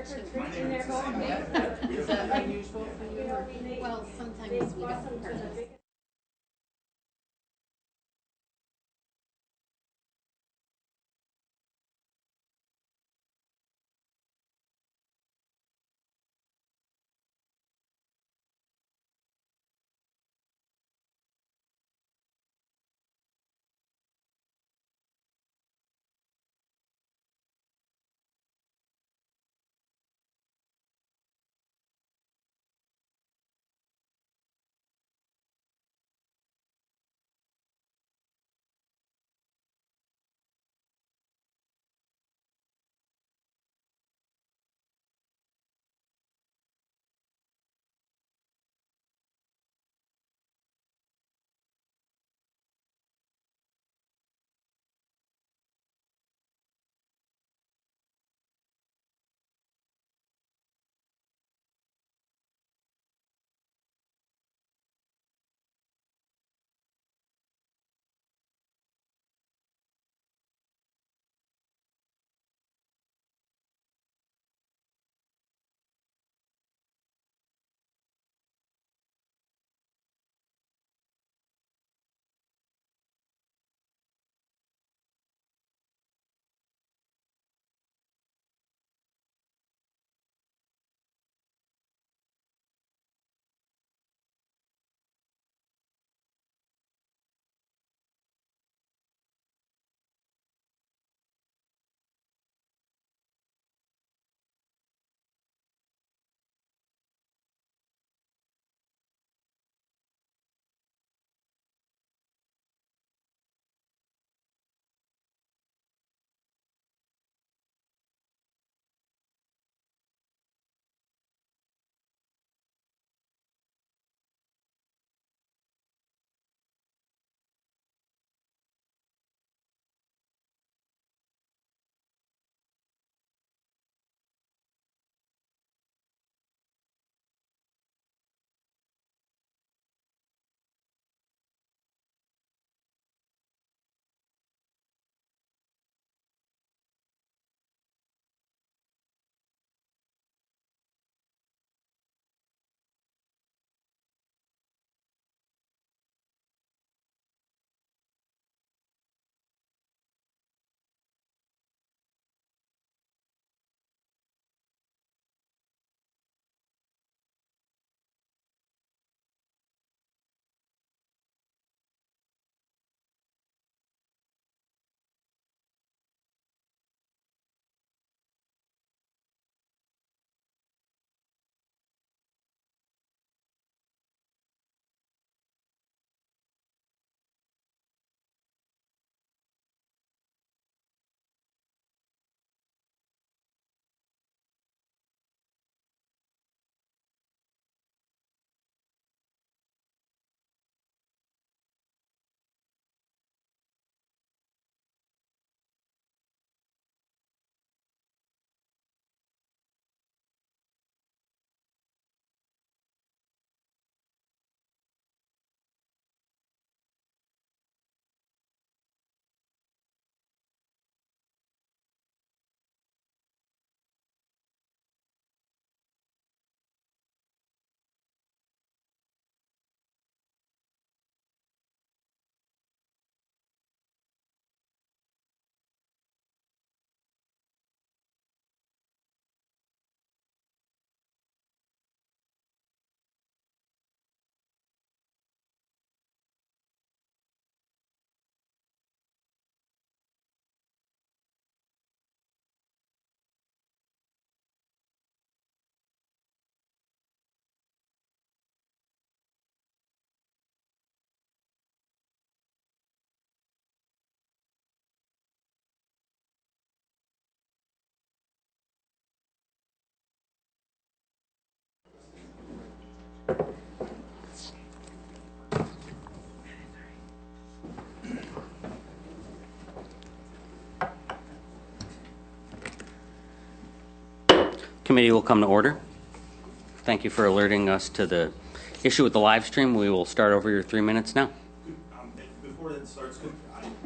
Is that unusual for you? Well, sometimes we don't purchase. Committee will come to order. Thank you for alerting us to the issue with the live stream. We will start over your 3 minutes now. Before that starts,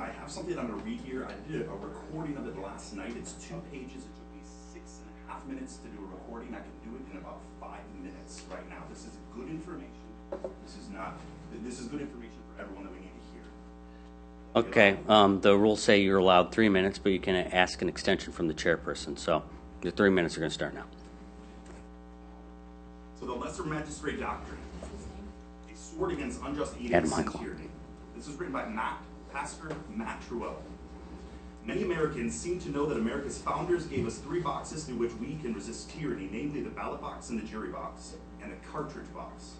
I have have something I'm going to read here. I did a recording of it last night. It's 2 pages. It took me 6.5 minutes to do a recording. I can do it in about 5 minutes right now. This is good information. This is good information for everyone that we need to hear. Okay, the rules say you're allowed 3 minutes, but you can ask an extension from the chairperson. So your 3 minutes are going to start now. So the lesser magistrate doctrine, a sword against unjust Adam edicts and Michael. tyranny. This is written by Pastor Matt Truell. Many Americans seem to know that America's founders gave us 3 boxes through which we can resist tyranny, namely the ballot box and the jury box, and the cartridge box.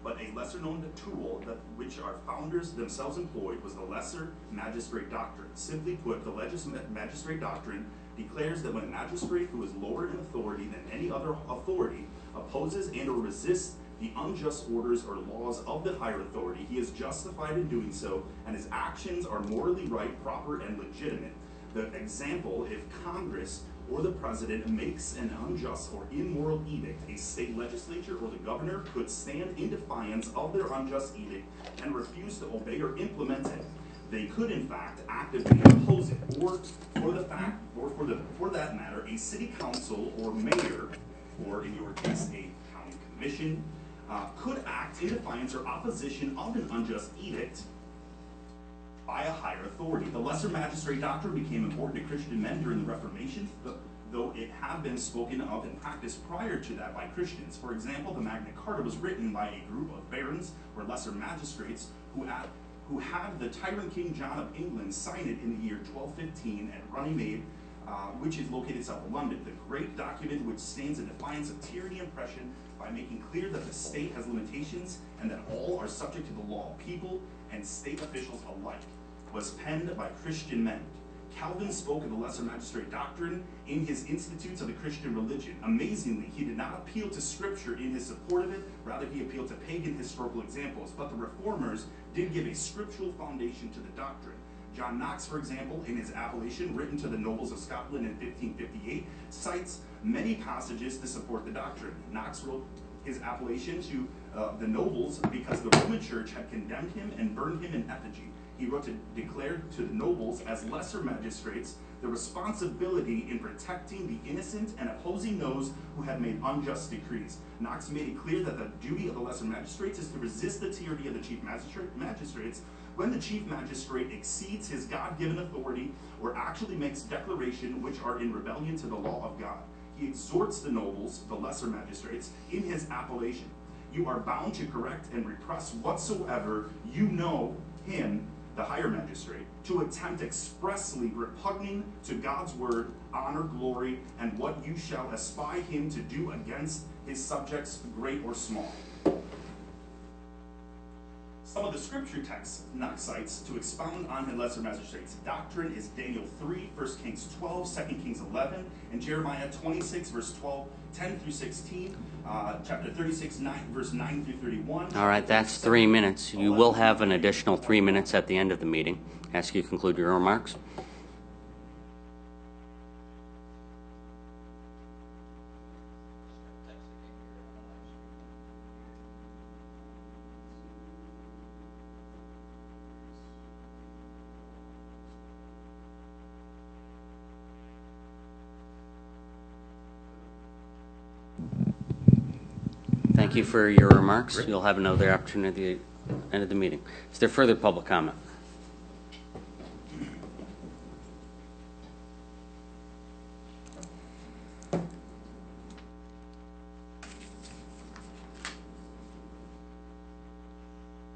But a lesser-known tool that which our founders themselves employed was the lesser magistrate doctrine. Simply put, the magistrate doctrine declares that when a magistrate who is lower in authority than any other authority opposes and or resists the unjust orders or laws of the higher authority, he is justified in doing so, and his actions are morally right, proper, and legitimate. The example, if Congress or the president makes an unjust or immoral edict, a state legislature or the governor could stand in defiance of their unjust edict and refuse to obey or implement it. They could, in fact, actively oppose it, or for that matter, a city council or mayor, or in your case, a county commission, could act in defiance or opposition of an unjust edict by a higher authority. The lesser magistrate doctrine became important to Christian men during the Reformation, though it had been spoken of and practiced prior to that by Christians. For example, the Magna Carta was written by a group of barons or lesser magistrates who had the tyrant King John of England sign it in the year 1215 at Runnymede, which is located south of London. The great document, which stands in defiance of tyranny and oppression by making clear that the state has limitations and that all are subject to the law, people and state officials alike, was penned by Christian men. Calvin spoke of the lesser magistrate doctrine in his Institutes of the Christian Religion. Amazingly, he did not appeal to Scripture in his support of it, rather he appealed to pagan historical examples, but the Reformers did give a scriptural foundation to the doctrine. John Knox, for example, in his Appellation, written to the nobles of Scotland in 1558, cites many passages to support the doctrine. Knox wrote his Appellation to the nobles because the Roman Church had condemned him and burned him in effigy. He wrote to declare to the nobles as lesser magistrates the responsibility in protecting the innocent and opposing those who had made unjust decrees. Knox made it clear that the duty of the lesser magistrates is to resist the tyranny of the chief magistrates when the chief magistrate exceeds his God-given authority or actually makes declarations which are in rebellion to the law of God. He exhorts the nobles, the lesser magistrates, in his Appellation. You are bound to correct and repress whatsoever you know him, the higher magistrate, to attempt expressly repugning to God's word, honor, glory, and what you shall espy him to do against his subjects, great or small. Some of the scripture texts Knox cites to expound on the lesser magistrate's doctrine is Daniel 3, 1 Kings 12, 2 Kings 11, and Jeremiah 26, verse 12, 10 through 16, chapter 36, verse 9 through 31. All right, that's 3 minutes. You will have an additional 3 minutes at the end of the meeting. Ask you to conclude your remarks. Thank you for your remarks. You'll have another opportunity at the end of the meeting. Is there further public comment?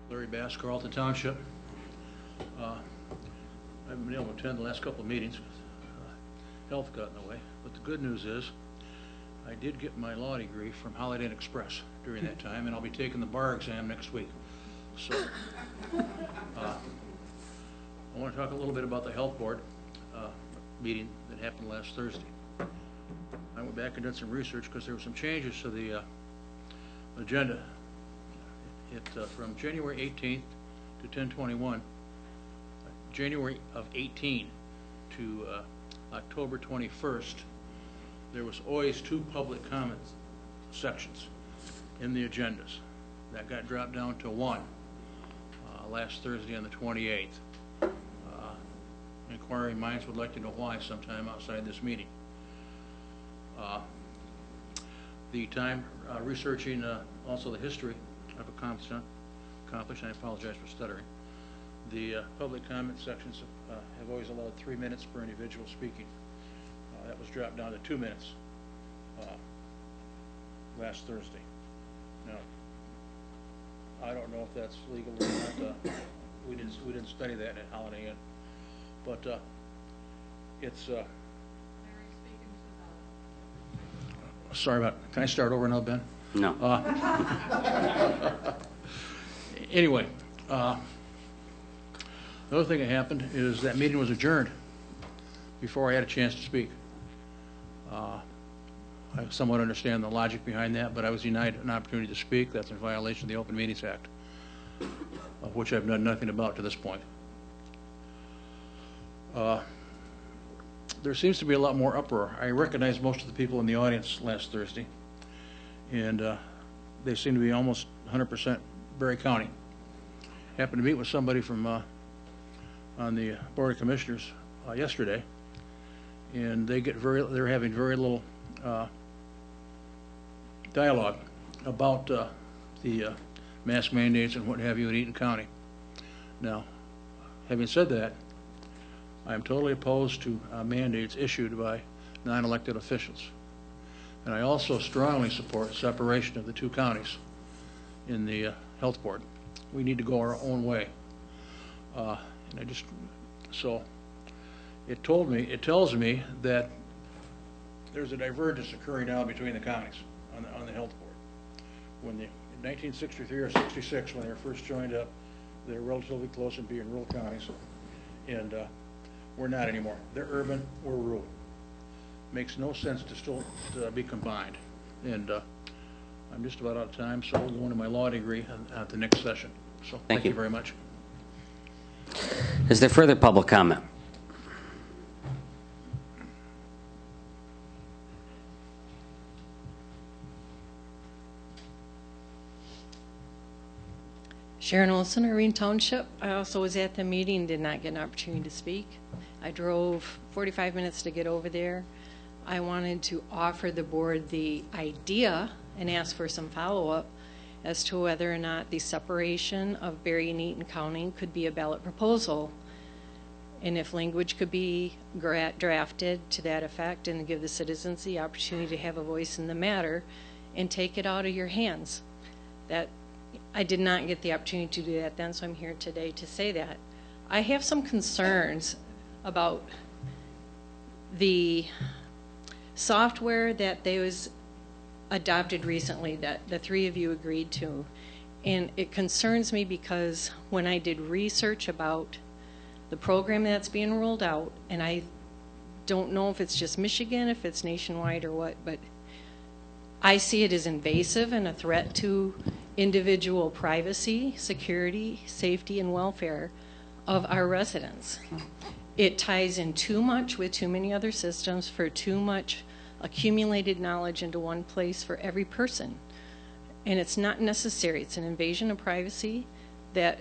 Larry Bass, Carlton Township. I haven't been able to attend the last couple of meetings because health got in the way. But the good news is I did get my law degree from Holiday Inn Express during that time, and I'll be taking the bar exam next week. So I want to talk a little bit about the health board meeting that happened last Thursday. I went back and did some research because there were some changes to the agenda. From January 18th to 10/21, January of 18 to October 21st, there was always 2 public comment sections in the agendas. That got dropped down to 1 last Thursday on the 28th. inquiring minds would like to know why sometime outside this meeting. The time researching also the history I've accomplished, and I apologize for stuttering. The public comment sections have always allowed 3 minutes per individual speaking. That was dropped down to 2 minutes last Thursday. Now, I don't know if that's legal or not. We didn't study that at Holiday Inn, but it's. Sorry about. Can I start over now, Ben? No. Anyway, the other thing that happened is that meeting was adjourned before I had a chance to speak. I somewhat understand the logic behind that, but I was denied an opportunity to speak. That's in violation of the Open Meetings Act, of which I've done nothing about to this point. There seems to be a lot more uproar. I recognized most of the people in the audience last Thursday, and they seem to be almost 100% Berry County. Happened to meet with somebody from on the Board of Commissioners yesterday, and they're having very little dialogue about the mask mandates and what have you in Eaton County. Now, having said that, I am totally opposed to mandates issued by non-elected officials. And I also strongly support separation of the two counties in the health board. We need to go our own way. So it tells me that there's a divergence occurring now between the counties on the health board. When in 1963 or 66, when they were first joined up, they were relatively close in being rural counties, and we're not anymore. They're urban, we're rural. Makes no sense to still be combined. And I'm just about out of time, so I'll go into my law degree at the next session. So thank you very much. Is there further public comment? Sharon Olson, Irene Township. I also was at the meeting, did not get an opportunity to speak. I drove 45 minutes to get over there. I wanted to offer the board the idea and ask for some follow-up as to whether or not the separation of Berry and Eaton County could be a ballot proposal, and if language could be drafted to that effect and give the citizens the opportunity to have a voice in the matter and take it out of your hands. That I did not get the opportunity to do that then, so I'm here today to say that. I have some concerns about the software that they was adopted recently that the three of you agreed to. And it concerns me because when I did research about the program that's being rolled out, and I don't know if it's just Michigan, if it's nationwide or what, but I see it as invasive and a threat to individual privacy, security, safety, and welfare of our residents. It ties in too much with too many other systems for too much accumulated knowledge into one place for every person. And it's not necessary. It's an invasion of privacy that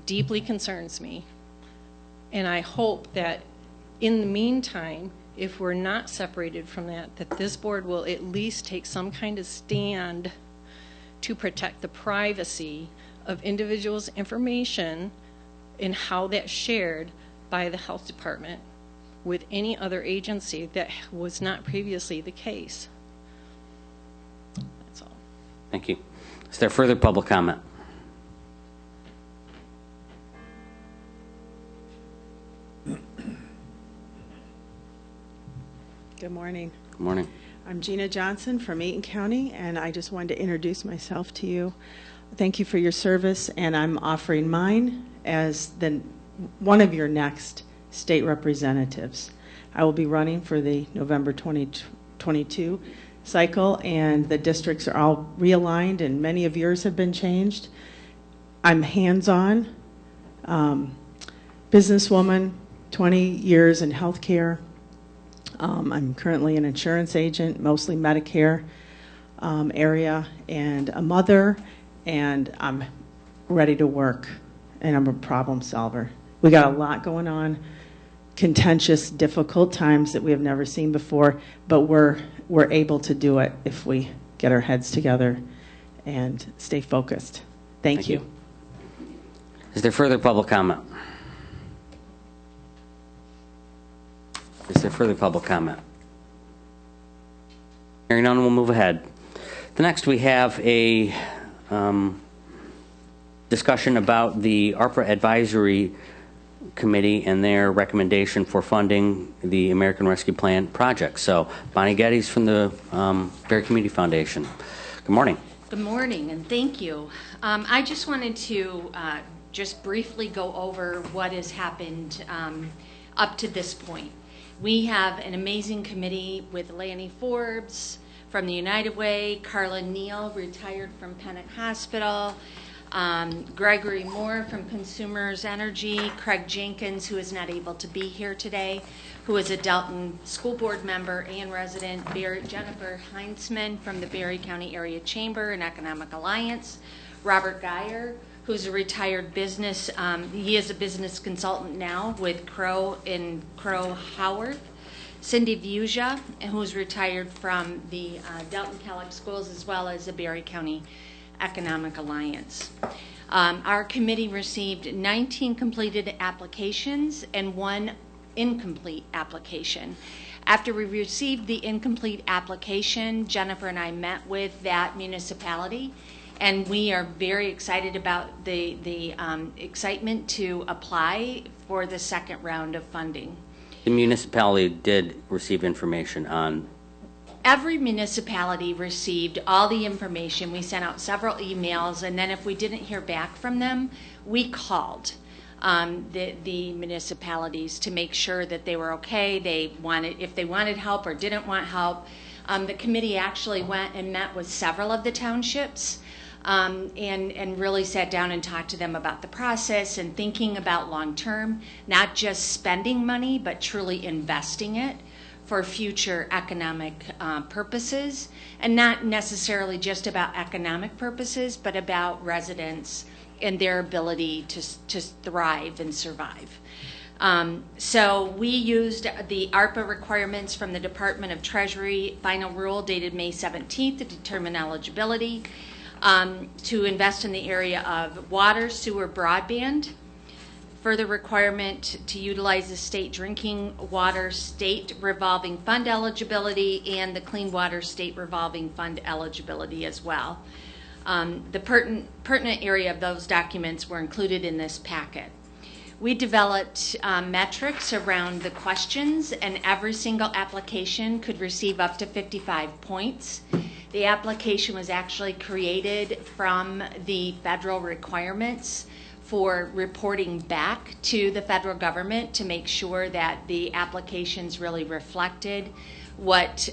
deeply concerns me. And I hope that in the meantime, if we're not separated from that this board will at least take some kind of stand to protect the privacy of individuals' information and how that's shared by the health department with any other agency that was not previously the case. That's all. Thank you. Is there further public comment? Good morning. Good morning. I'm Gina Johnson from Eaton County, and I just wanted to introduce myself to you. Thank you for your service, and I'm offering mine as one of your next state representatives. I will be running for the November 2022 cycle, and the districts are all realigned, and many of yours have been changed. I'm hands-on, businesswoman, 20 years in healthcare. I'm currently an insurance agent, mostly Medicare area, and a mother, and I'm ready to work, and I'm a problem solver. We got a lot going on contentious, difficult times that we have never seen before, but we're able to do it if we get our heads together and stay focused. Thank you. Is there further public comment? Is there further public comment? Hearing none, we'll move ahead. The next we have a discussion about the ARPA Advisory Committee and their recommendation for funding the American Rescue Plan project. So Bonnie Geddes from the Berry Community Foundation. Good morning. Good morning, and thank you. I just wanted to just briefly go over what has happened up to this point. We have an amazing committee with Lanny Forbes from the United Way, Carla Neal, retired from Pennant Hospital, Gregory Moore from Consumers Energy, Craig Jenkins, who is not able to be here today, who is a Delton School Board member and resident, Jennifer Heinzman from the Berry County Area Chamber and Economic Alliance, Robert Geyer, who's a retired business, he is a business consultant now with Crow in Crow-Howarth, Cindy Vuja, who's retired from the Delton Kellogg Schools, as well as the Berry County Economic Alliance. Our committee received 19 completed applications and 1 incomplete application. After we received the incomplete application, Jennifer and I met with that municipality, and we are very excited about the excitement to apply for the second round of funding. The municipality did receive information on. Every municipality received all the information. We sent out several emails, and then if we didn't hear back from them, we called the municipalities to make sure that they were okay. If they wanted help or didn't want help. The committee actually went and met with several of the townships and really sat down and talked to them about the process and thinking about long term, not just spending money, but truly investing it for future economic purposes, and not necessarily just about economic purposes, but about residents and their ability to thrive and survive. So we used the ARPA requirements from the Department of Treasury final rule dated May 17th to determine eligibility to invest in the area of water, sewer, broadband. Further requirement to utilize the state drinking water state revolving fund eligibility and the clean water state revolving fund eligibility as well. The pertinent area of those documents were included in this packet. We developed metrics around the questions, and every single application could receive up to 55 points. The application was actually created from the federal requirements for reporting back to the federal government to make sure that the applications really reflected what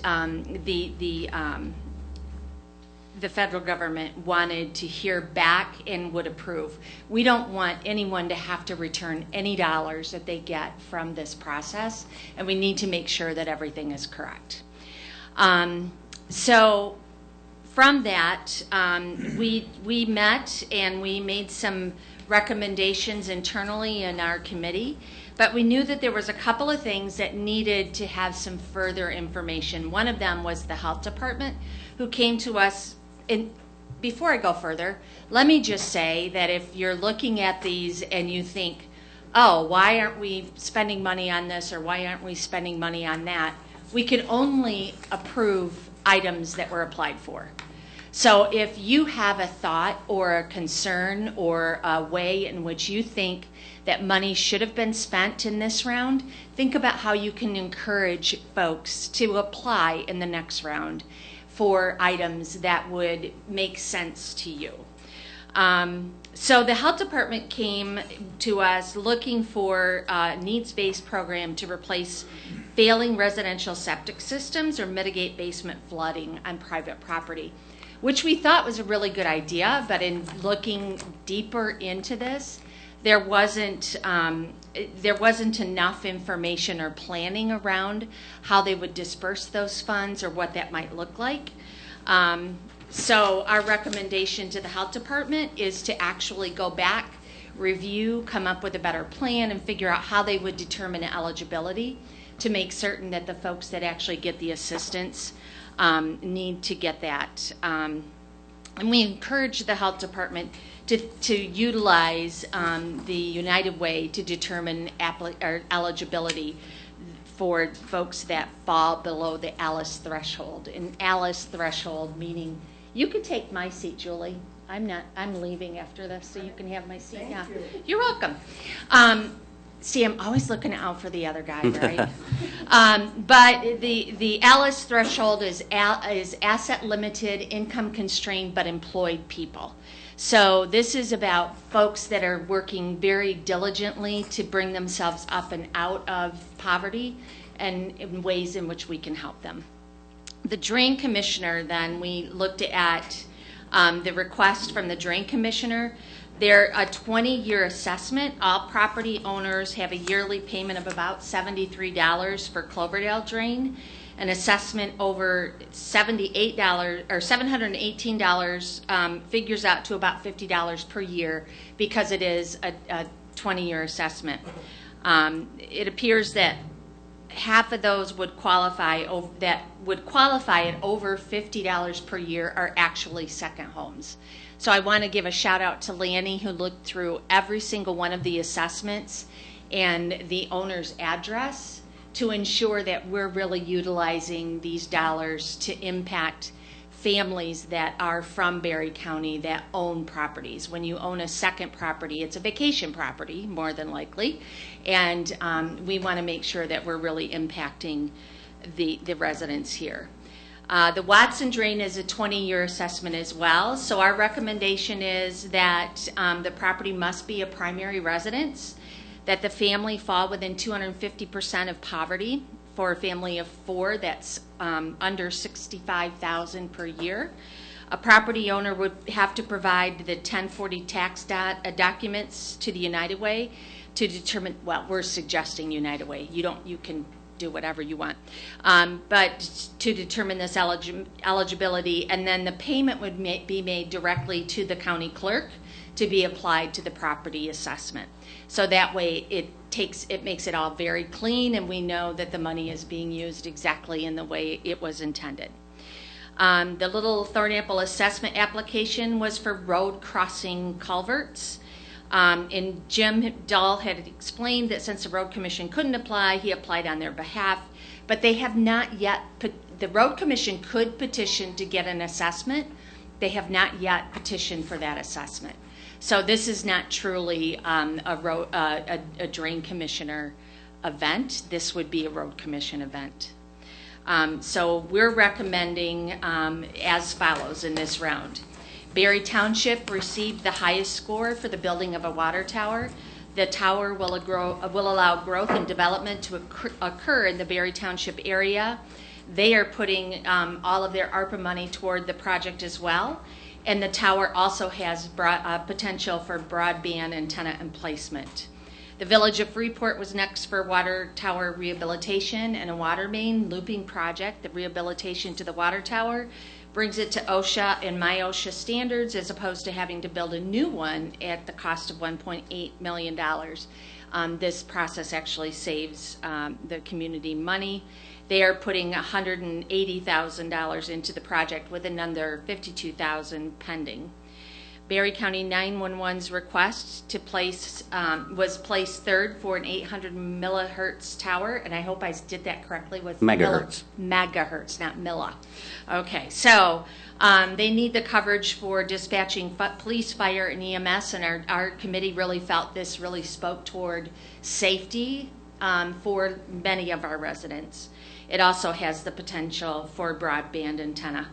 the federal government wanted to hear back and would approve. We don't want anyone to have to return any dollars that they get from this process, and we need to make sure that everything is correct. So from that, we met and we made some recommendations internally in our committee, but we knew that there was a couple of things that needed to have some further information. One of them was the health department, who came to us. And before I go further, let me just say that if you're looking at these and you think, oh, why aren't we spending money on this, or why aren't we spending money on that, we can only approve items that were applied for. So if you have a thought or a concern or a way in which you think that money should have been spent in this round, think about how you can encourage folks to apply in the next round for items that would make sense to you. So the health department came to us looking for a needs-based program to replace failing residential septic systems or mitigate basement flooding on private property, which we thought was a really good idea, but in looking deeper into this, there wasn't enough information or planning around how they would disperse those funds or what that might look like. So our recommendation to the health department is to actually go back, review, come up with a better plan, and figure out how they would determine eligibility to make certain that the folks that actually get the assistance need to get that. And we encourage the health department to utilize the United Way to determine eligibility for folks that fall below the ALICE threshold. And ALICE threshold meaning, you can take my seat, Julie. I'm leaving after this, so you can have my seat. Yeah. You're welcome. See, I'm always looking out for the other guy, right? But the ALICE threshold is asset limited, income constrained, but employed people. So this is about folks that are working very diligently to bring themselves up and out of poverty, and in ways in which we can help them. The Drain Commissioner, then, we looked at the request from the Drain Commissioner. They're a 20-year assessment. All property owners have a yearly payment of about $73 for Cloverdale Drain. An assessment over $78 or $718 figures out to about $50 per year because it is a 20-year assessment. It appears that half of those would qualify at over $50 per year are actually second homes. So I want to give a shout out to Lanny, who looked through every single one of the assessments and the owner's address to ensure that we're really utilizing these dollars to impact families that are from Berry County that own properties. When you own a second property, it's a vacation property, more than likely, and we want to make sure that we're really impacting the residents here. The Watson Drain is a 20-year assessment as well, so our recommendation is that the property must be a primary residence, that the family fall within 250% of poverty. For a family of 4, that's under $65,000 per year. A property owner would have to provide the 1040 tax documents to the United Way to determine, well, we're suggesting United Way. You can do whatever you want. But to determine this eligibility, and then the payment would be made directly to the county clerk to be applied to the property assessment. So that way it makes it all very clean, and we know that the money is being used exactly in the way it was intended. The Little Thornapple assessment application was for road crossing culverts. And Jim Dahl had explained that since the Road Commission couldn't apply, he applied on their behalf, but they have not yet, the Road Commission could petition to get an assessment. They have not yet petitioned for that assessment. So this is not truly a Drain Commissioner event. This would be a Road Commission event. So we're recommending as follows in this round. Berry Township received the highest score for the building of a water tower. The tower will allow growth and development to occur in the Berry Township area. They are putting all of their ARPA money toward the project as well. And the tower also has potential for broadband antenna emplacement. The Village of Freeport was next for water tower rehabilitation and a water main looping project. The rehabilitation to the water tower brings it to OSHA and MyOSHA standards, as opposed to having to build a new one at the cost of $1.8 million. This process actually saves the community money. They are putting $180,000 into the project with another $52,000 pending. Berry County 911's request to was placed third for an 800 millihertz tower, and I hope I did that correctly with Megahertz. Megahertz, not milli. Okay, so they need the coverage for dispatching police, fire, and EMS, and our committee really felt this really spoke toward safety for many of our residents. It also has the potential for broadband antenna.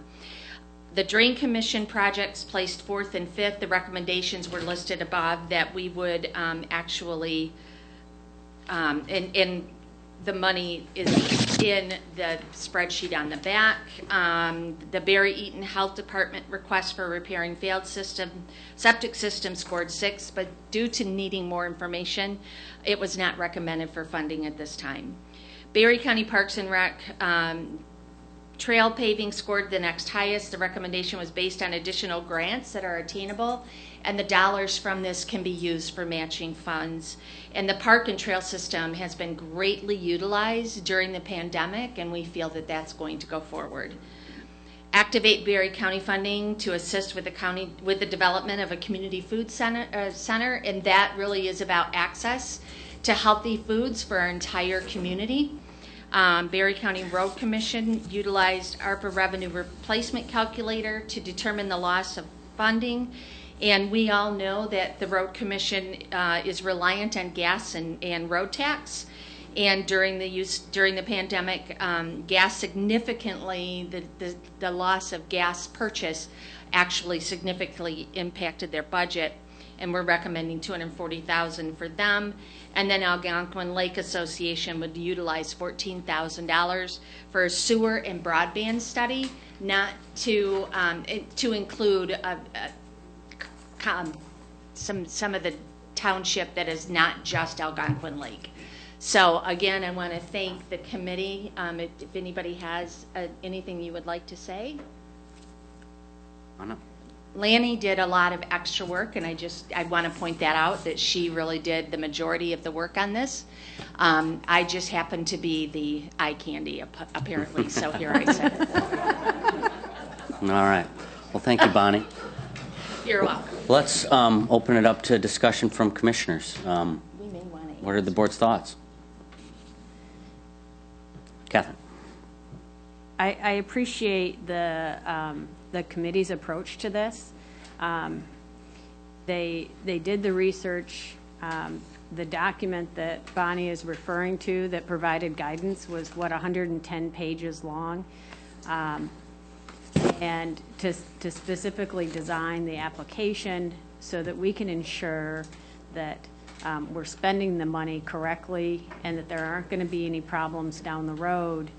The Drain Commission projects placed 4th and 5th. The recommendations were listed above that we would actually, and the money is in the spreadsheet on the back. The Berry Eaton Health Department request for repairing failed septic system scored 6, but due to needing more information, it was not recommended for funding at this time. Berry County Parks and Rec Trail paving scored the next highest. The recommendation was based on additional grants that are attainable, and the dollars from this can be used for matching funds. And the park and trail system has been greatly utilized during the pandemic, and we feel that that's going to go forward. Activate Berry County funding to assist with the development of a community food center, and that really is about access to healthy foods for our entire community. Berry County Road Commission utilized ARPA revenue replacement calculator to determine the loss of funding. And we all know that the Road Commission is reliant on gas and road tax. And during the pandemic, gas significantly, the loss of gas purchase actually significantly impacted their budget. And we're recommending $240,000 for them. And then Algonquin Lake Association would utilize $14,000 for a sewer and broadband study, not to include some of the township that is not just Algonquin Lake. So again, I want to thank the committee. If anybody has anything you would like to say. I know. Lanny did a lot of extra work, and I want to point that out, that she really did the majority of the work on this. I just happened to be the eye candy, apparently, so here I said it. All right. Well, thank you, Bonnie. You're welcome. Let's open it up to discussion from commissioners. We may want to. What are the board's thoughts? Catherine. I appreciate the committee's approach to this. They did the research. The document that Bonnie is referring to that provided guidance was, 110 pages long. And to specifically design the application so that we can ensure that we're spending the money correctly and that there aren't going to be any problems down the road,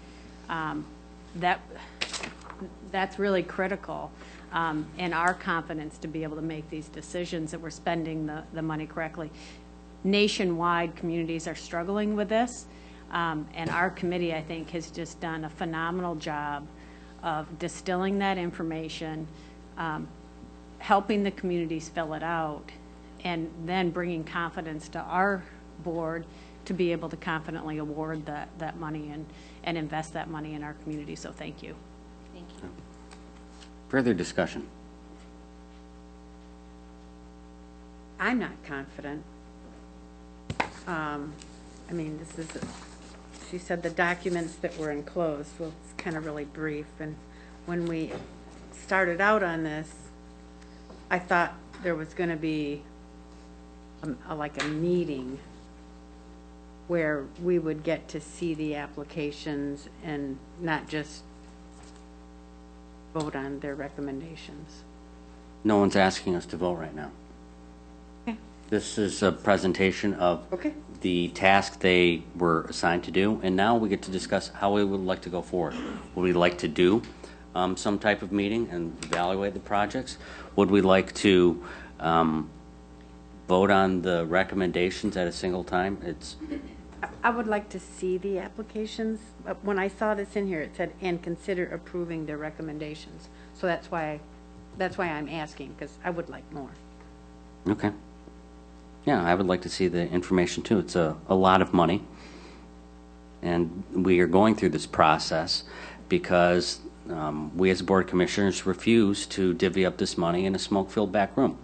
that's really critical in our confidence to be able to make these decisions that we're spending the money correctly. Nationwide, communities are struggling with this, and our committee, I think, has just done a phenomenal job of distilling that information, helping the communities fill it out, and then bringing confidence to our board to be able to confidently award that money and invest that money in our community. So thank you. Thank you. Further discussion? I'm not confident. I mean, she said the documents that were enclosed, well, it's kind of really brief. And when we started out on this, I thought there was going to be like a meeting where we would get to see the applications and not just vote on their recommendations. No one's asking us to vote right now. Okay. This is a presentation of Okay. the task they were assigned to do, and now we get to discuss how we would like to go forward. Would we like to do some type of meeting and evaluate the projects? Would we like to vote on the recommendations at a single time? I would like to see the applications. When I saw this in here, it said, and consider approving their recommendations. So that's why I'm asking, because I would like more. Okay. Yeah, I would like to see the information too. It's a lot of money. And we are going through this process because we as Board of Commissioners refuse to divvy up this money in a smoke-filled back room.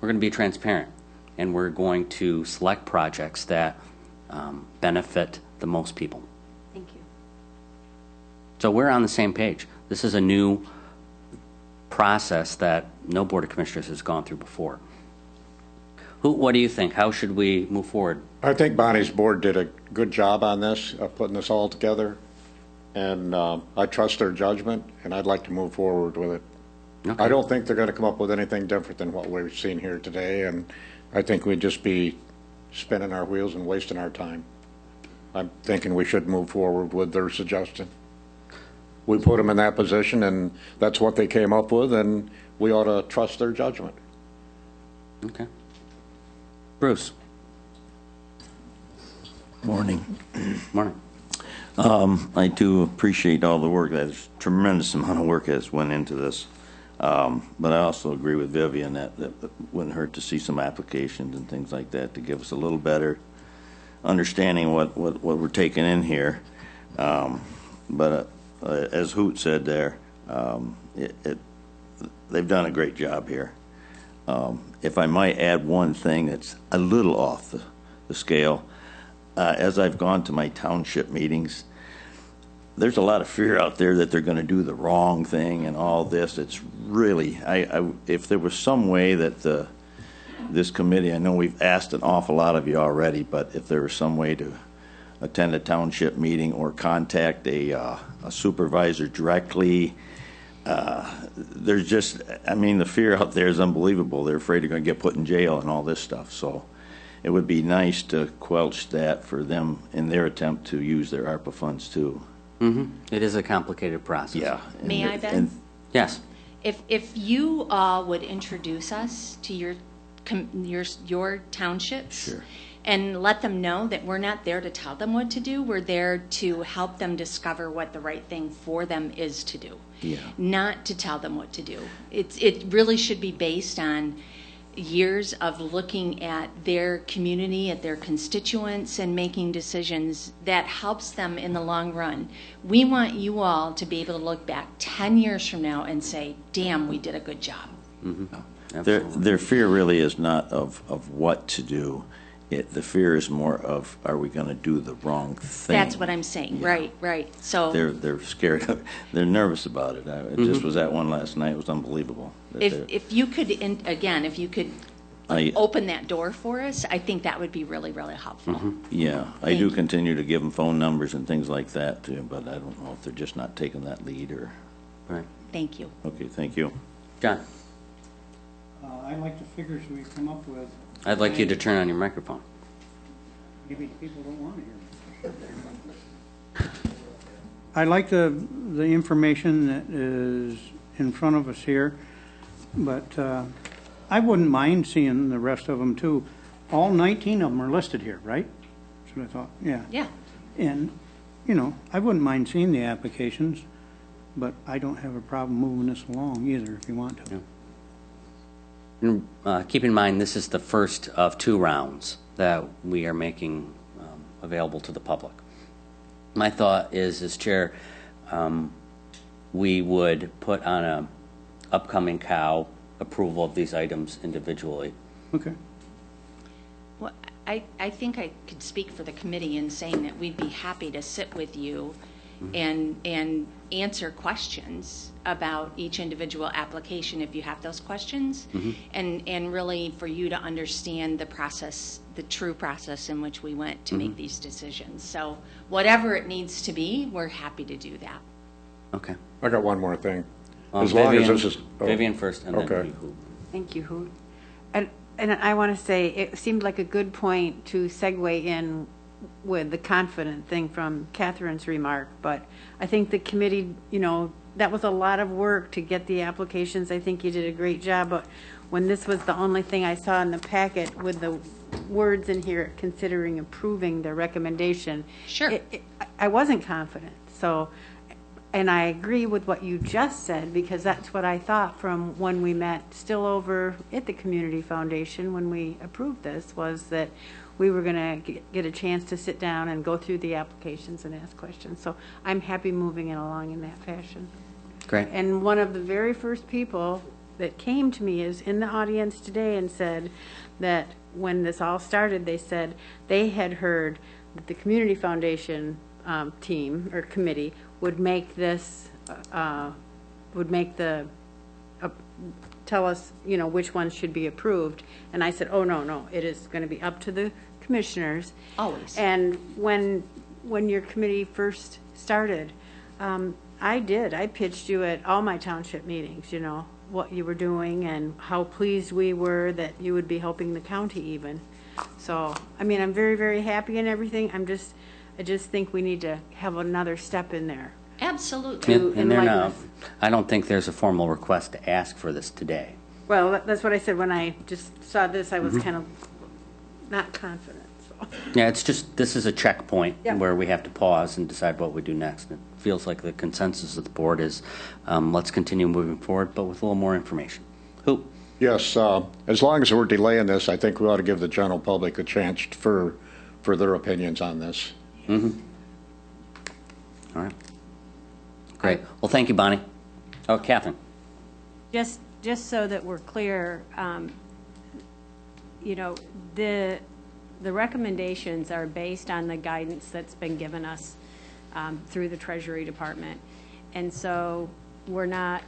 We're going to be transparent, and we're going to select projects that benefit the most people. Thank you. So we're on the same page. This is a new process that no Board of Commissioners has gone through before. What do you think? How should we move forward? I think Bonnie's board did a good job on this, putting this all together, and I trust their judgment, and I'd like to move forward with it. Okay. I don't think they're going to come up with anything different than what we've seen here today, and I think we'd just be spinning our wheels and wasting our time. I'm thinking we should move forward with their suggestion. We put them in that position, and that's what they came up with, and we ought to trust their judgment. Okay. Bruce. Morning. Morning. I do appreciate all the work. There's a tremendous amount of work that's went into this. But I also agree with Vivian that it wouldn't hurt to see some applications and things like that to give us a little better understanding what we're taking in here. But as Hoot said there, they've done a great job here. If I might add one thing that's a little off the scale, as I've gone to my township meetings, there's a lot of fear out there that they're going to do the wrong thing and all this. It's really, if there was some way that this committee, I know we've asked an awful lot of you already, but if there was some way to attend a township meeting or contact a supervisor directly, there's just, I mean, the fear out there is unbelievable. They're afraid they're going to get put in jail and all this stuff. So it would be nice to quelch that for them in their attempt to use their ARPA funds too. It is a complicated process. Yeah. May I, Ben? Yes. If you all would introduce us to your townships. Sure. And let them know that we're not there to tell them what to do. We're there to help them discover what the right thing for them is to do. Yeah. Not to tell them what to do. It really should be based on years of looking at their community, at their constituents, and making decisions that helps them in the long run. We want you all to be able to look back 10 years from now and say, damn, we did a good job. Their fear really is not of what to do. The fear is more of, are we going to do the wrong thing? That's what I'm saying. Yeah. Right. So they're scared of, they're nervous about it. I just was at one last night. It was unbelievable. If you could, again, if you could open that door for us, I think that would be really, really helpful. Yeah, I do continue to give them phone numbers and things like that too, but I don't know if they're just not taking that lead or. Right. Thank you. Okay, thank you. John, I like the figures we come up with. I'd like you to turn on your microphone. Maybe people don't want to hear me. I like the information that is in front of us here, but I wouldn't mind seeing the rest of them too. All 19 of them are listed here, right? That's what I thought. Yeah. Yeah. And, you know, I wouldn't mind seeing the applications, but I don't have a problem moving this along either if you want to. Yeah. And, keep in mind, this is the first of 2 rounds that we are making available to the public. My thought is, as chair, we would put on a upcoming COW approval of these items individually. Okay. Well, I think I could speak for the committee in saying that we'd be happy to sit with you and answer questions about each individual application if you have those questions, and really for you to understand the process, the true process in which we went to make these decisions. So whatever it needs to be, we're happy to do that. Okay. I got one more thing. As long as this is. Vivian first, and okay. then you. Thank you, Hoot. And I want to say, it seemed like a good point to segue in with the confident thing from Catherine's remark, but I think the committee, you know, that was a lot of work to get the applications. I think you did a great job, but when this was the only thing I saw in the packet with the words in here considering approving the recommendation, Sure. I wasn't confident. So, and I agree with what you just said, because that's what I thought from when we met still over at the Community Foundation when we approved this, was that we were going to get a chance to sit down and go through the applications and ask questions. So I'm happy moving it along in that fashion. Great. And one of the very first people that came to me is in the audience today and said that when this all started, they said they had heard that the Community Foundation team or committee would make this, tell us, you know, which ones should be approved. And I said, oh, no, it is going to be up to the commissioners. Always. And when your committee first started, I pitched you at all my township meetings, you know, what you were doing and how pleased we were that you would be helping the county even. So, I mean, I'm very, very happy and everything. I just think we need to have another step in there. Absolutely. And they're not, I don't think there's a formal request to ask for this today. Well, that's what I said when I just saw this. I was kind of not confident. So. Yeah, it's just, this is a checkpoint Yep. where we have to pause and decide what we do next. It feels like the consensus of the board is, let's continue moving forward, but with a little more information. Who? Yes, as long as we're delaying this, I think we ought to give the general public a chance for their opinions on this. Mm-hmm. All right. Great. Well, thank you, Bonnie. Oh, Catherine. Just so that we're clear, you know, the recommendations are based on the guidance that's been given us through the Treasury Department. And so we're not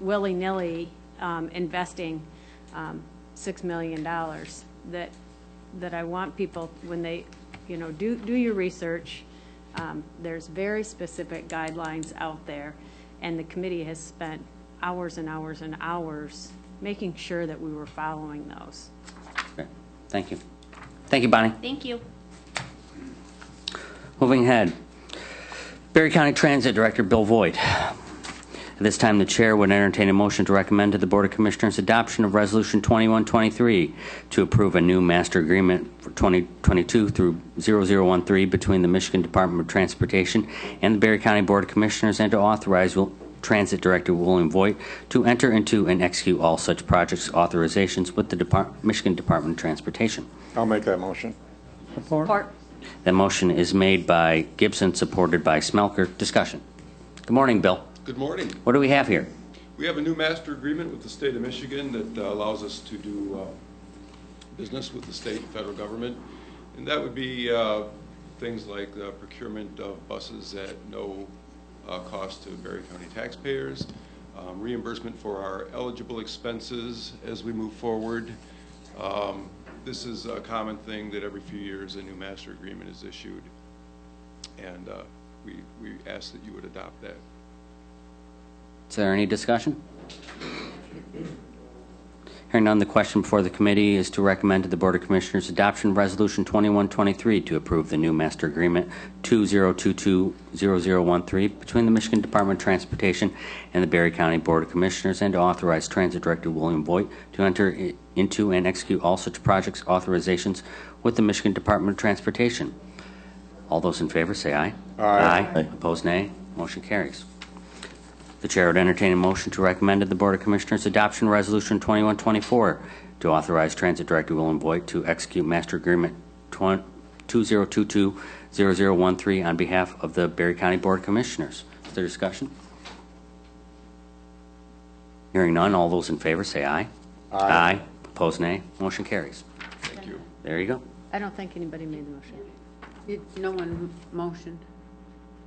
willy-nilly investing $6 million. That I want people, when they, you know, do your research. There's very specific guidelines out there, and the committee has spent hours and hours and hours making sure that we were following those. Okay. Thank you. Thank you, Bonnie. Thank you. Moving ahead. Berry County Transit Director Bill Voigt. At this time, the chair would entertain a motion to recommend to the Board of Commissioners adoption of Resolution 2123 to approve a new master agreement for 2022 through 0013 between the Michigan Department of Transportation and the Berry County Board of Commissioners, and to authorize Transit Director William Voigt to enter into and execute all such projects authorizations with the Michigan Department of Transportation. I'll make that motion. Support. The motion is made by Gibson, supported by Smelker. Discussion. Good morning, Bill. Good morning. What do we have here? We have a new master agreement with the state of Michigan that allows us to do business with the state and federal government. And that would be things like the procurement of buses at no cost to Berry County taxpayers, reimbursement for our eligible expenses as we move forward. This is a common thing that every few years a new master agreement is issued. And we ask that you would adopt that. Is there any discussion? Hearing none, the question before the committee is to recommend to the Board of Commissioners adoption of Resolution 2123 to approve the new master agreement 2022-0013 between the Michigan Department of Transportation and the Berry County Board of Commissioners, and to authorize Transit Director William Voigt to enter into and execute all such projects authorizations with the Michigan Department of Transportation. All those in favor say aye. Aye. Aye. Opposed, nay. Motion carries. The chair would entertain a motion to recommend to the Board of Commissioners adoption Resolution 2124 to authorize Transit Director William Voigt to execute Master Agreement 2022-0013 on behalf of the Berry County Board of Commissioners. Is there discussion? Hearing none, all those in favor say aye. Aye. Opposed, nay. Motion carries. Thank you. There you go. I don't think anybody made the motion, No one motioned.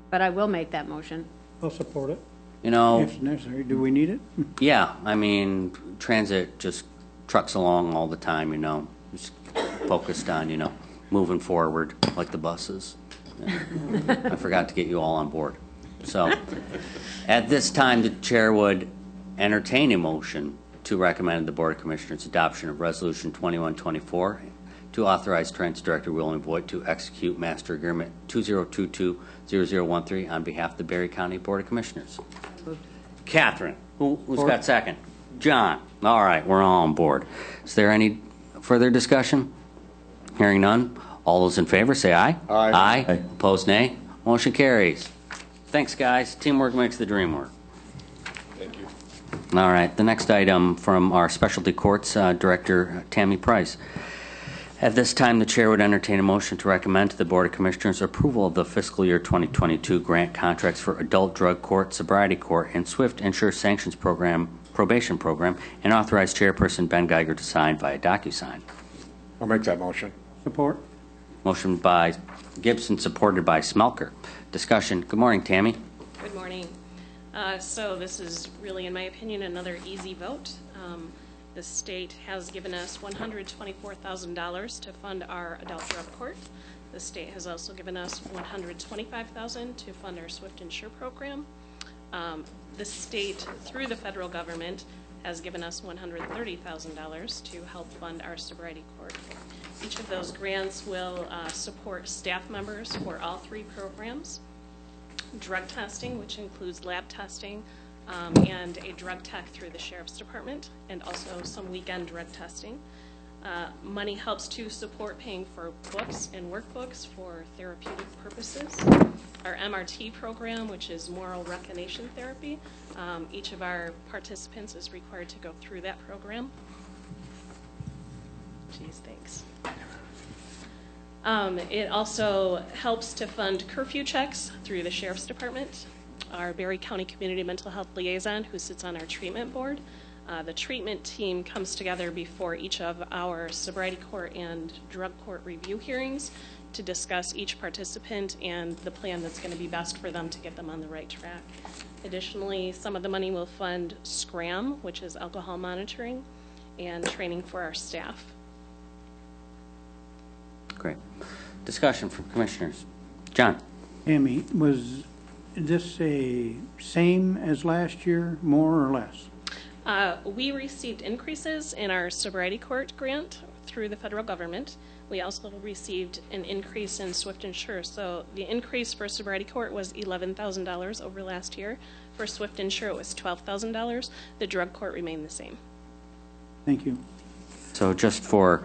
but I will make that motion. I'll support it You know, if necessary. Do we need it? yeah, I mean, transit just trucks along all the time, you know, just focused on, you know, moving forward like the buses. Yeah. I forgot to get you all on board. So at this time, the chair would entertain a motion to recommend the Board of Commissioners adoption of Resolution 2124 to authorize Transit Director William Voigt to execute Master Agreement 2022-0013 on behalf of the Berry County Board of Commissioners. Catherine, who's got second? John. All right, we're all on board. Is there any further discussion? Hearing none. All those in favor say aye. Aye. Aye. Opposed, nay. Motion carries. Thanks, guys. Teamwork makes the dream work. Thank you. All right, the next item from our Specialty Courts Director, Tammy Price. At this time, the chair would entertain a motion to recommend to the Board of Commissioners approval of the fiscal year 2022 grant contracts for Adult Drug Court, Sobriety Court, and Swift Insure Sanctions Program, Probation Program, and authorize Chairperson Ben Geiger to sign via DocuSign. I'll make that motion. Support. Motion by Gibson, supported by Smelker. Discussion. Good morning, Tammy. Good morning. So this is really, in my opinion, another easy vote. The state has given us $124,000 to fund our adult drug court. The state has also given us $125,000 to fund our Swift Insure program. The state, through the federal government, has given us $130,000 to help fund our sobriety court. Each of those grants will support staff members for all three programs. Drug testing, which includes lab testing, and a drug tech through the Sheriff's Department, and also some weekend drug testing. Money helps to support paying for books and workbooks for therapeutic purposes. Our MRT program, which is moral recognition therapy, each of our participants is required to go through that program. Geez, thanks. It also helps to fund curfew checks through the Sheriff's Department. Our Berry County Community Mental Health Liaison, who sits on our treatment board. The treatment team comes together before each of our sobriety court and drug court review hearings to discuss each participant and the plan that's going to be best for them to get them on the right track. Additionally, some of the money will fund SCRAM, which is alcohol monitoring, and training for our staff. Great. Discussion from commissioners. John? Amy, was this a same as last year, more or less? We received increases in our sobriety court grant through the federal government. We also received an increase in Swift Insure. So the increase for sobriety court was $11,000 over last year. For Swift Insure, it was $12,000. The drug court remained the same. Thank you. So just for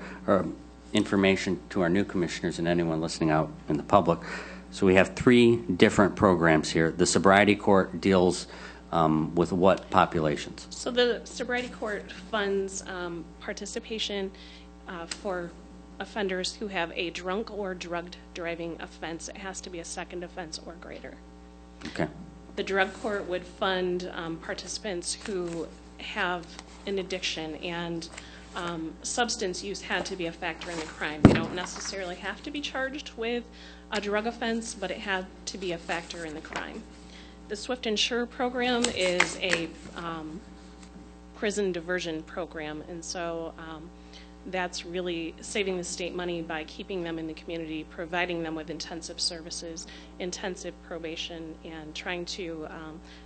information to our new commissioners and anyone listening out in the public, so we have 3 different programs here. The sobriety court deals with what populations? So the sobriety court funds participation for offenders who have a drunk or drugged driving offense. It has to be a second offense or greater. Okay. The drug court would fund participants who have an addiction, and substance use had to be a factor in the crime. They don't necessarily have to be charged with a drug offense, but it had to be a factor in the crime. The Swift Insure program is a prison diversion program, and so that's really saving the state money by keeping them in the community, providing them with intensive services, intensive probation, and trying to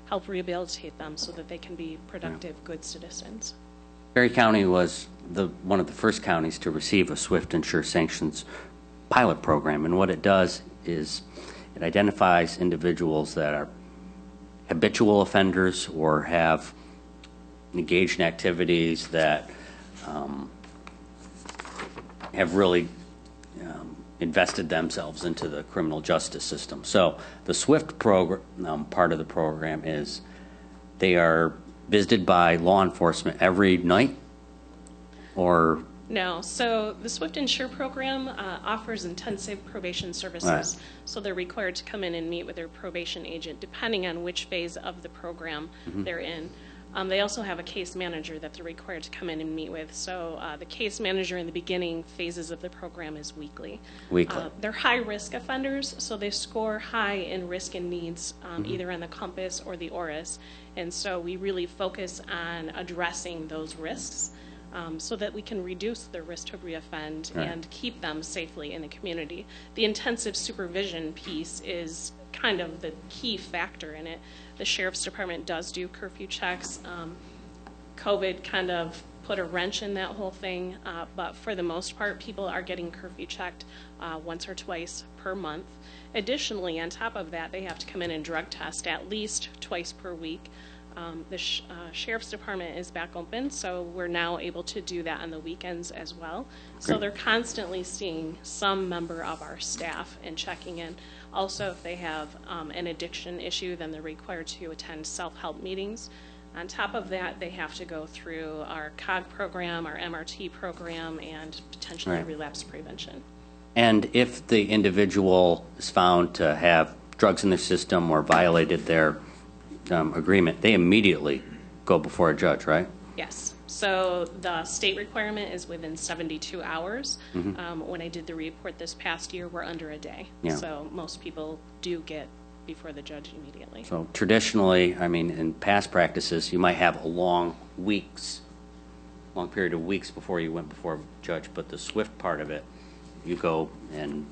help rehabilitate them so that they can be productive, good citizens. Berry County was one of the first counties to receive a Swift Insure Sanctions pilot program, and what it does is it identifies individuals that are habitual offenders or have engaged in activities that have really invested themselves into the criminal justice system. So the SWIFT program, part of the program is they are visited by law enforcement every night, or? No. So the Swift Insure program offers intensive probation services. Right. So they're required to come in and meet with their probation agent, depending on which phase of the program they're in. They also have a case manager that they're required to come in and meet with. So the case manager in the beginning phases of the program is weekly. They're high-risk offenders, so they score high in risk and needs, either on the COMPAS or the ORIS. And so we really focus on addressing those risks so that we can reduce their risk to reoffend and keep them safely in the community. The intensive supervision piece is kind of the key factor in it. The Sheriff's Department does do curfew checks. COVID kind of put a wrench in that whole thing, but for the most part, people are getting curfew checked once or twice per month. Additionally, on top of that, they have to come in and drug test at least twice per week. The Sheriff's Department is back open, so we're now able to do that on the weekends as well. So they're constantly seeing some member of our staff and checking in. Also, if they have an addiction issue, then they're required to attend self-help meetings. On top of that, they have to go through our COG program, our MRT program, and potentially relapse prevention. And if the individual is found to have drugs in their system or violated their agreement, they immediately go before a judge, right? Yes. So the state requirement is within 72 hours. When I did the report this past year, we're under a day. So most people do get before the judge immediately. So traditionally, I mean, in past practices, you might have a long period of weeks before you went before a judge, but the SWIFT part of it, you go and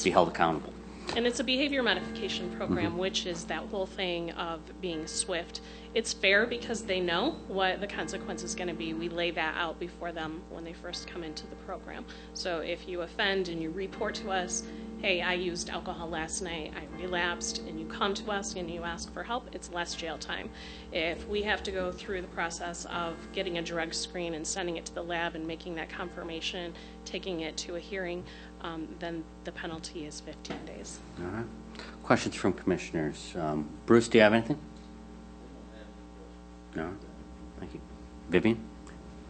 be held accountable. And it's a behavior modification program, which is that whole thing of being SWIFT. It's fair because they know what the consequence is going to be. We lay that out before them when they first come into the program. So if you offend and you report to us, hey, I used alcohol last night, I relapsed, and you come to us and you ask for help, it's less jail time. If we have to go through the process of getting a drug screen and sending it to the lab and making that confirmation, taking it to a hearing, then the penalty is 15 days. All right. Questions from commissioners? Bruce, do you have anything? No? Thank you. Vivian?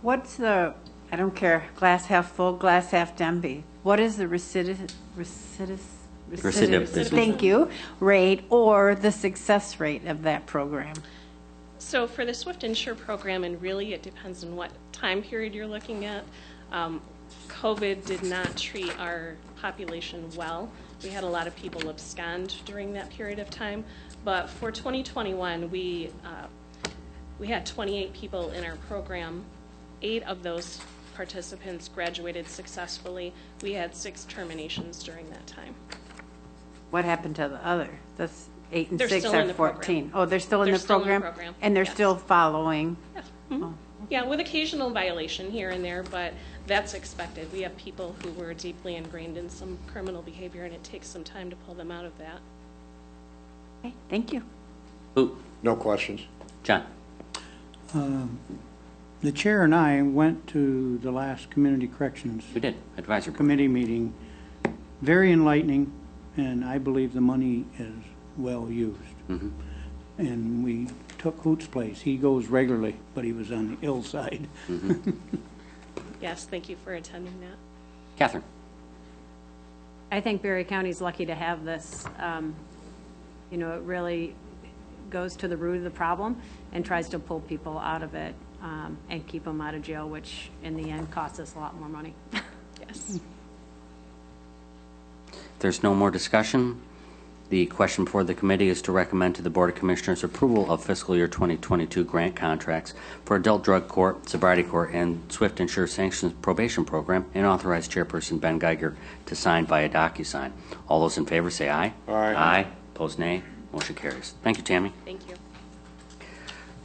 What's the, I don't care, glass half full, glass half empty? What is the recidivism, thank you, rate or the success rate of that program? So for the Swift Insure program, and really it depends on what time period you're looking at, COVID did not treat our population well. We had a lot of people abscond during that period of time. But for 2021, we had 28 people in our program. 8 of those participants graduated successfully. We had 6 terminations during that time. What happened to the other? That's 8 and They're 6 still are in the 14. program. Oh, they're still in the program? And they're Yes. still following? Yeah. Mhm. Yeah, with occasional violation here and there, but that's expected. We have people who were deeply ingrained in some criminal behavior, and it takes some time to pull them out of that. Okay, thank you. Who? No questions. John? The chair and I went to the last Community Corrections We did. Advisory board. Committee meeting. Very enlightening, and I believe the money is well used. Mhm. And we took Hoot's place. He goes regularly, but he was on the ill side. Yes, thank you for attending that. Catherine? I think Berry County's lucky to have this. It really goes to the root of the problem and tries to pull people out of it and keep them out of jail, which in the end costs us a lot more money. Yes. If there's no more discussion, the question before the committee is to recommend to the Board of Commissioners approval of fiscal year 2022 grant contracts for Adult Drug Court, Sobriety Court, and Swift Insure Sanctions Probation Program, and authorize Chairperson Ben Geiger to sign via DocuSign. All those in favor say aye. Aye. Aye. Opposed, nay. Motion carries. Thank you, Tammy. Thank you.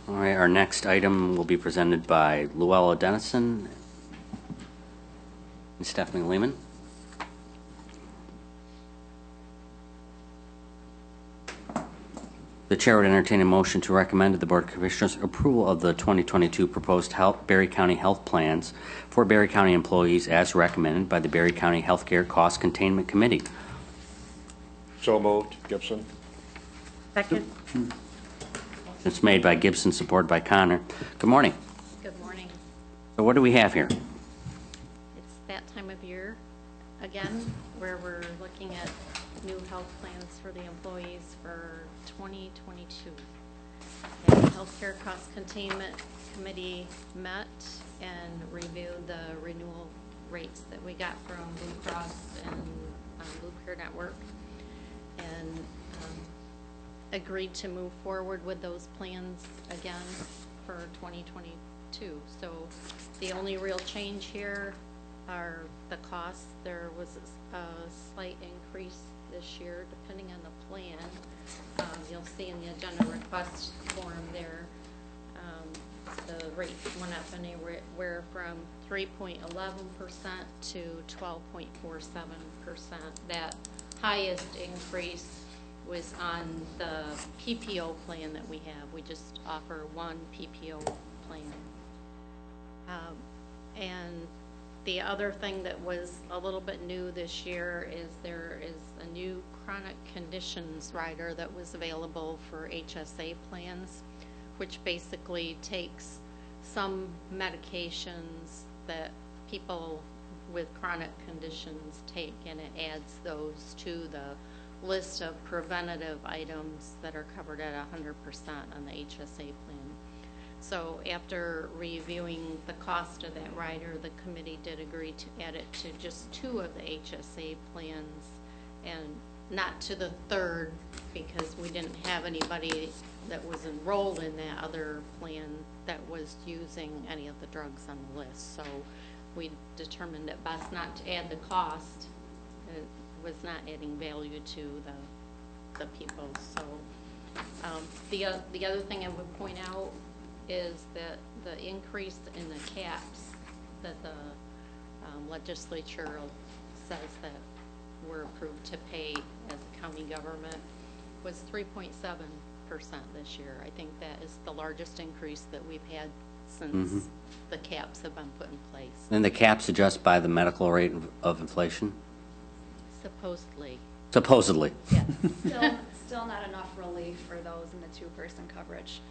All right, our next item will be presented by Luella Dennison and Stephanie Lehman. The chair would entertain a motion to recommend to the Board of Commissioners approval of the 2022 proposed Berry County health plans for Berry County employees as recommended by the Berry County Healthcare Cost Containment Committee. So moved. Gibson? Second. It's made by Gibson, supported by Connor. Good morning. Good morning. So what do we have here? It's that time of year again where we're looking at new health plans for the employees for 2022. The Healthcare Cost Containment Committee met and reviewed the renewal rates that we got from Blue Cross and Blue Care Network, and agreed to move forward with those plans again for 2022. So the only real change here are the costs. There was a slight increase this year depending on the plan. You'll see in the agenda request form there, the rates went up anywhere from 3.11% to 12.47%. That highest increase was on the PPO plan that we have. We just offer one PPO plan. And the other thing that was a little bit new this year is there is a new chronic conditions rider that was available for HSA plans, which basically takes some medications that people with chronic conditions take, and it adds those to the list of preventative items that are covered at 100% on the HSA plan. So after reviewing the cost of that rider, the committee did agree to add it to just 2 of the HSA plans and not to the 3rd, because we didn't have anybody that was enrolled in that other plan that was using any of the drugs on the list. So we determined it best not to add the cost. It was not adding value to the people. So the other thing I would point out is that the increase in the caps that the legislature says that we're approved to pay as a county government was 3.7% this year. I think that is the largest increase that we've had since the caps have been put in place. And the caps adjust by the medical rate of inflation? Supposedly. Supposedly. Yes. Still not enough relief for those in the two-person coverage.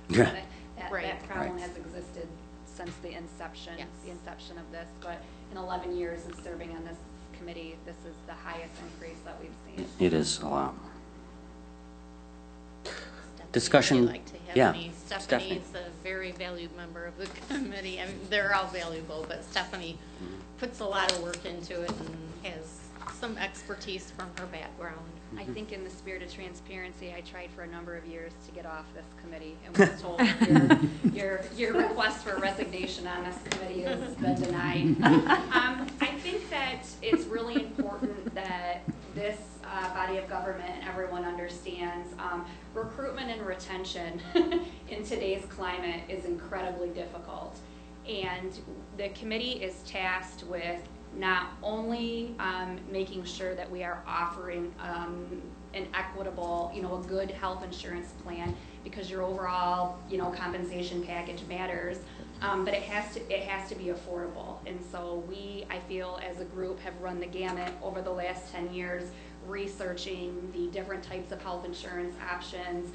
Yeah. That problem Right. has existed since the inception, Yes. of this, but in 11 years of serving on this committee, this is the highest increase that we've seen. It is a lot. Stephanie, Discussion. would you like to have Yeah. any? Stephanie's a very valued member of the committee. I mean, they're all valuable, but Stephanie puts a lot of work into it and has some expertise from her background. I think in the spirit of transparency, I tried for a number of years to get off this committee and was told your request for resignation on this committee has been denied. I think that it's really important that this body of government and everyone understands recruitment and retention in today's climate is incredibly difficult. And the committee is tasked with not only making sure that we are offering an equitable, a good health insurance plan, because your overall, compensation package matters, but it has to be affordable. And so I feel as a group have run the gamut over the last 10 years, researching the different types of health insurance options,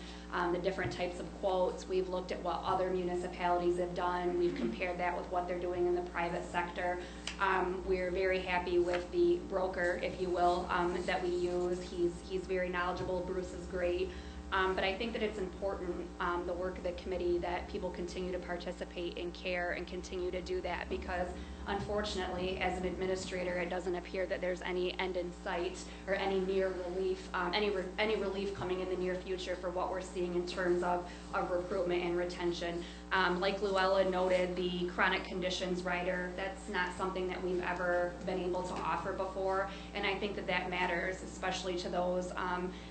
the different types of quotes. We've looked at what other municipalities have done. We've compared that with what they're doing in the private sector. We're very happy with the broker, if you will, that we use. He's very knowledgeable. Bruce is great. But I think that it's important, the work of the committee, that people continue to participate and care and continue to do that, because unfortunately, as an administrator, it doesn't appear that there's any end in sight or any near relief, any relief coming in the near future for what we're seeing in terms of recruitment and retention. Like Luella noted, the chronic conditions rider, that's not something that we've ever been able to offer before, and I think that matters, especially to those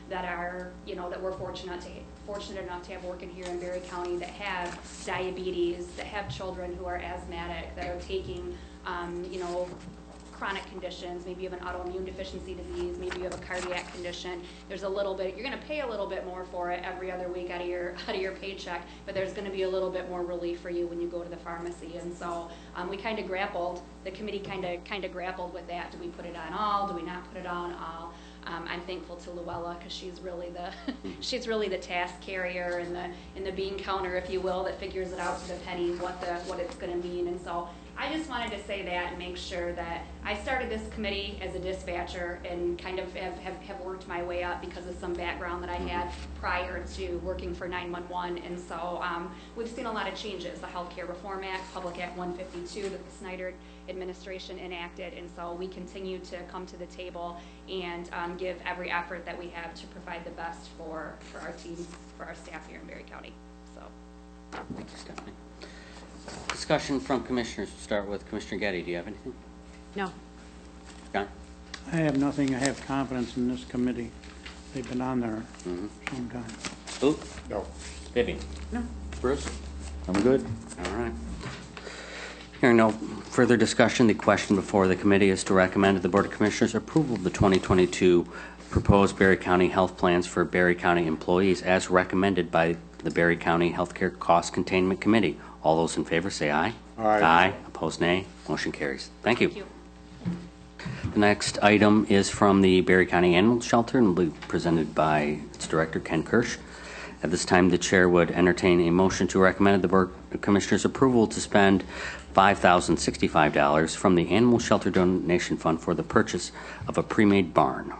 that are, that we're fortunate enough to have working here in Berry County, that have diabetes, that have children who are asthmatic, that are taking, chronic conditions. Maybe you have an autoimmune deficiency disease, maybe you have a cardiac condition. There's a little bit, you're going to pay a little bit more for it every other week out of your paycheck, but there's going to be a little bit more relief for you when you go to the pharmacy. And so we kind of grappled, the committee kind of grappled with that. Do we put it on all? Do we not put it on all? I'm thankful to Luella, because she's really the task carrier and the bean counter, if you will, that figures it out to the penny what it's going to mean. And so I just wanted to say that and make sure that I started this committee as a dispatcher and kind of have worked my way up because of some background that I had prior to working for 911. And so we've seen a lot of changes. The Healthcare Reform Act, Public Act 152 that the Snyder administration enacted. And so we continue to come to the table and give every effort that we have to provide the best for our team, for our staff here in Berry County. So. Thank you, Stephanie. Discussion from commissioners. We'll start with Commissioner Getty. Do you have anything? No. John? I have nothing. I have confidence in this committee. They've been on there some time. Ooh. No. Vivian? No. Bruce? I'm good. All right. Hearing no further discussion, the question before the committee is to recommend to the Board of Commissioners approval of the 2022 proposed Berry County health plans for Berry County employees as recommended by the Berry County Healthcare Cost Containment Committee. All those in favor say aye. Aye. Aye. Opposed, nay. Motion carries. Thank you. The next item is from the Berry County Animal Shelter and will be presented by its director, Ken Kirsch. At this time, the chair would entertain a motion to recommend the Board of Commissioners approval to spend $5,065 from the Animal Shelter Donation Fund for the purchase of a pre-made barn.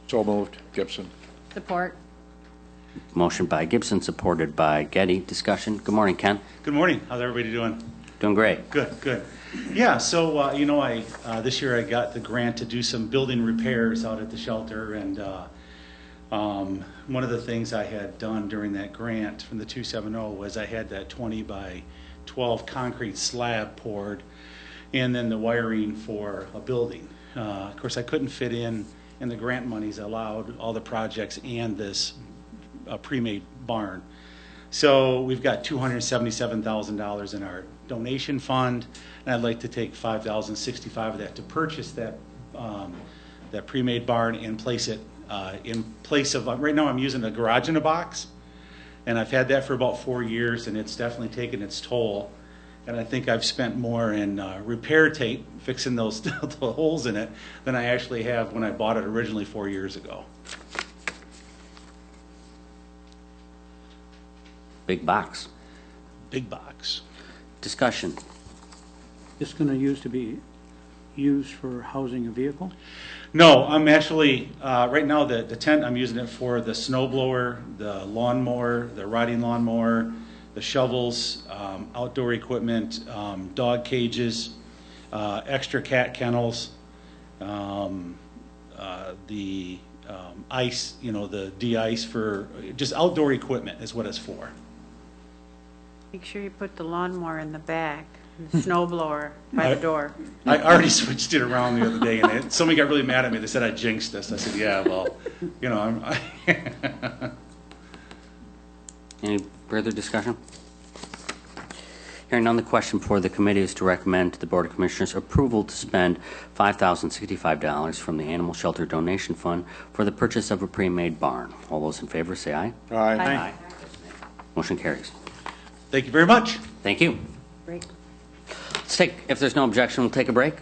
So moved. Gibson. Support. Motion by Gibson, supported by Getty. Discussion. Good morning, Ken. Good morning. How's everybody doing? Doing great. Good, good. Yeah, so, this year I got the grant to do some building repairs out at the shelter, and one of the things I had done during that grant from the 270 was I had that 20 by 12 concrete slab poured, and then the wiring for a building. Of course, I couldn't fit in the grant monies allowed all the projects and this pre-made barn. So we've got $277,000 in our donation fund, and I'd like to take $5,065 of that to purchase that that pre-made barn and place it in place of, right now I'm using a garage in a box, and I've had that for about 4 years, and it's definitely taken its toll. And I think I've spent more in repair tape, fixing those the holes in it, than I actually have when I bought it originally 4 years ago. Big box. Big box. Discussion. This going to be used for housing a vehicle? No, I'm actually, right now, the tent, I'm using it for the snow blower, the lawnmower, the riding lawnmower, the shovels, outdoor equipment, dog cages, extra cat kennels, the ice, the de-ice for, just outdoor equipment is what it's for. Make sure you put the lawnmower in the back, and the snow blower by the door. I already switched it around the other day, and somebody got really mad at me. They said I jinxed this. I said, yeah, well, Any further discussion? Hearing none, the question before the committee is to recommend to the Board of Commissioners approval to spend $5,065 from the Animal Shelter Donation Fund for the purchase of a pre-made barn. All those in favor say aye. Aye. Motion carries. Thank you very much. Thank you. Break. If there's no objection, we'll take a break.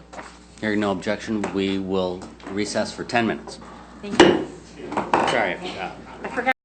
Hearing no objection, we will recess for 10 minutes. Thank you. Sorry. I forgot.